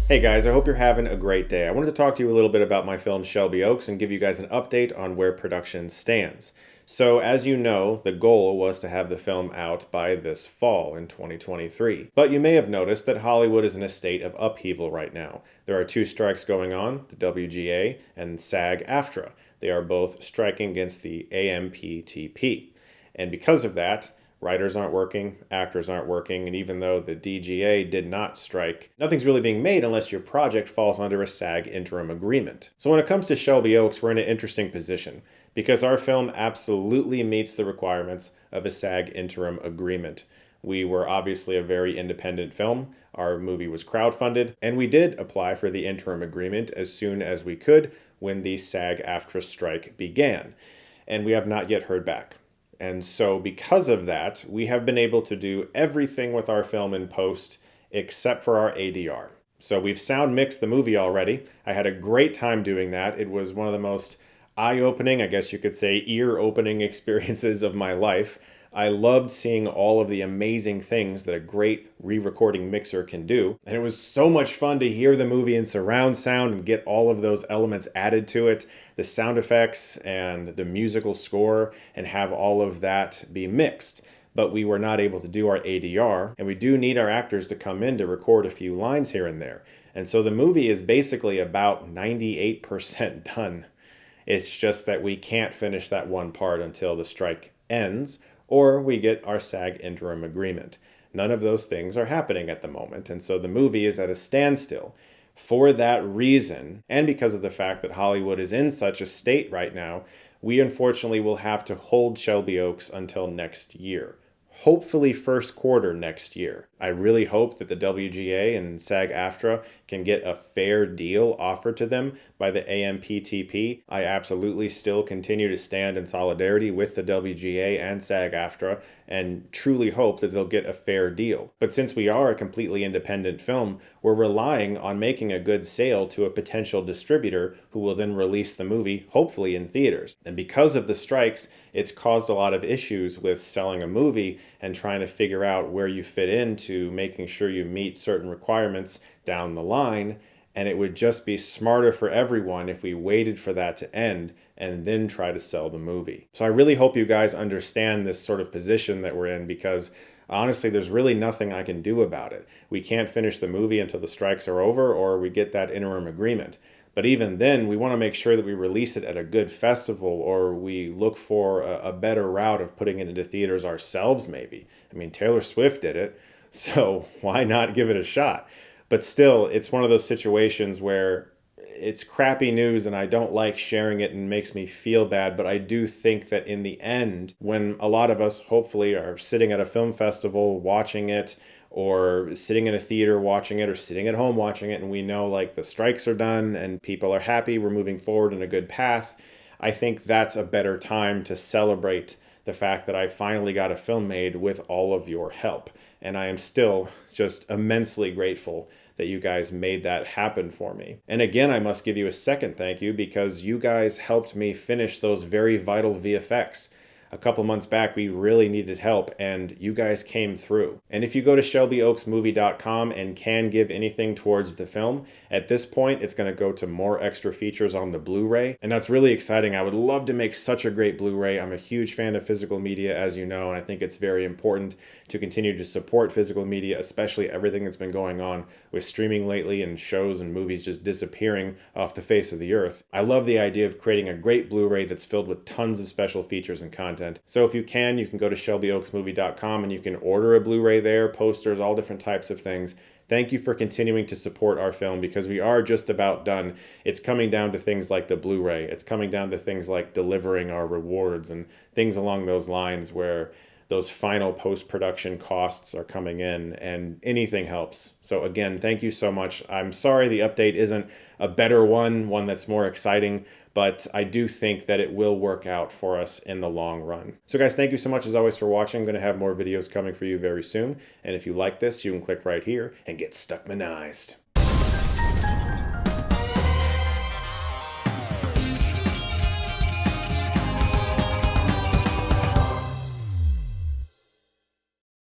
Hey guys, I hope you're having a great day. I wanted to talk to you a little bit about my film Shelby Oaks and give you guys an update on where production stands. So, as you know, the goal was to have the film out by this fall in 2023. But you may have noticed that Hollywood is in a state of upheaval right now. There are two strikes going on, the WGA and SAG-AFTRA. They are both striking against the AMPTP. And because of that, writers aren't working, actors aren't working, and even though the DGA did not strike, nothing's really being made unless your project falls under a SAG interim agreement. So when it comes to Shelby Oaks, we're in an interesting position because our film absolutely meets the requirements of a SAG interim agreement. We were obviously a very independent film. Our movie was crowdfunded, and we did apply for the interim agreement as soon as we could when the SAG-AFTRA strike began. And we have not yet heard back. And so because of that, we have been able to do everything with our film in post except for our ADR. So we've sound mixed the movie already. I had a great time doing that. It was one of the most eye-opening, I guess you could say ear-opening experiences of my life. I loved seeing all of the amazing things that a great re-recording mixer can do. And it was so much fun to hear the movie in surround sound and get all of those elements added to it, the sound effects and the musical score, and have all of that be mixed. But we were not able to do our ADR, and we do need our actors to come in to record a few lines here and there. And so the movie is basically about 98% done. It's just that we can't finish that one part until the strike ends, or we get our SAG interim agreement. None of those things are happening at the moment, and so the movie is at a standstill. For that reason, and because of the fact that Hollywood is in such a state right now, we unfortunately will have to hold Shelby Oaks until next year. Hopefully first quarter next year. I really hope that the WGA and SAG-AFTRA can get a fair deal offered to them by the AMPTP. I absolutely still continue to stand in solidarity with the WGA and SAG-AFTRA and truly hope that they'll get a fair deal. But since we are a completely independent film, we're relying on making a good sale to a potential distributor who will then release the movie, hopefully in theaters. And because of the strikes, it's caused a lot of issues with selling a movie and trying to figure out where you fit into making sure you meet certain requirements down the line. And it would just be smarter for everyone if we waited for that to end and then try to sell the movie. So I really hope you guys understand this sort of position that we're in, because honestly, there's really nothing I can do about it. We can't finish the movie until the strikes are over or we get that interim agreement. But even then, we want to make sure that we release it at a good festival, or we look for a better route of putting it into theaters ourselves maybe. I mean, Taylor Swift did it, so why not give it a shot? But still, it's one of those situations where it's crappy news and I don't like sharing it and it makes me feel bad, but I do think that in the end, when a lot of us hopefully are sitting at a film festival watching it, or sitting in a theater watching it, or sitting at home watching it, and we know like the strikes are done and people are happy, we're moving forward in a good path, I think that's a better time to celebrate the fact that I finally got a film made with all of your help. And I am still just immensely grateful that you guys made that happen for me. And again, I must give you a second thank you because you guys helped me finish those very vital VFX. A couple months back, we really needed help, and you guys came through. And if you go to shelbyoaksmovie.com and can give anything towards the film, at this point, it's going to go to more extra features on the Blu-ray, and that's really exciting. I would love to make such a great Blu-ray. I'm a huge fan of physical media, as you know, and I think it's very important to continue to support physical media, especially everything that's been going on with streaming lately and shows and movies just disappearing off the face of the earth. I love the idea of creating a great Blu-ray that's filled with tons of special features and content. So if you can go to shelbyoaksmovie.com and you can order a Blu-ray there, posters, all different types of things. Thank you for continuing to support our film because we are just about done. It's coming down to things like the Blu-ray. It's coming down to things like delivering our rewards and things along those lines where those final post-production costs are coming in, and anything helps. So again, thank you so much. I'm sorry the update isn't a better one that's more exciting, but I do think that it will work out for us in the long run. So guys, thank you so much as always for watching. I'm going to have more videos coming for you very soon. And if you like this, you can click right here and get Stuckmanized.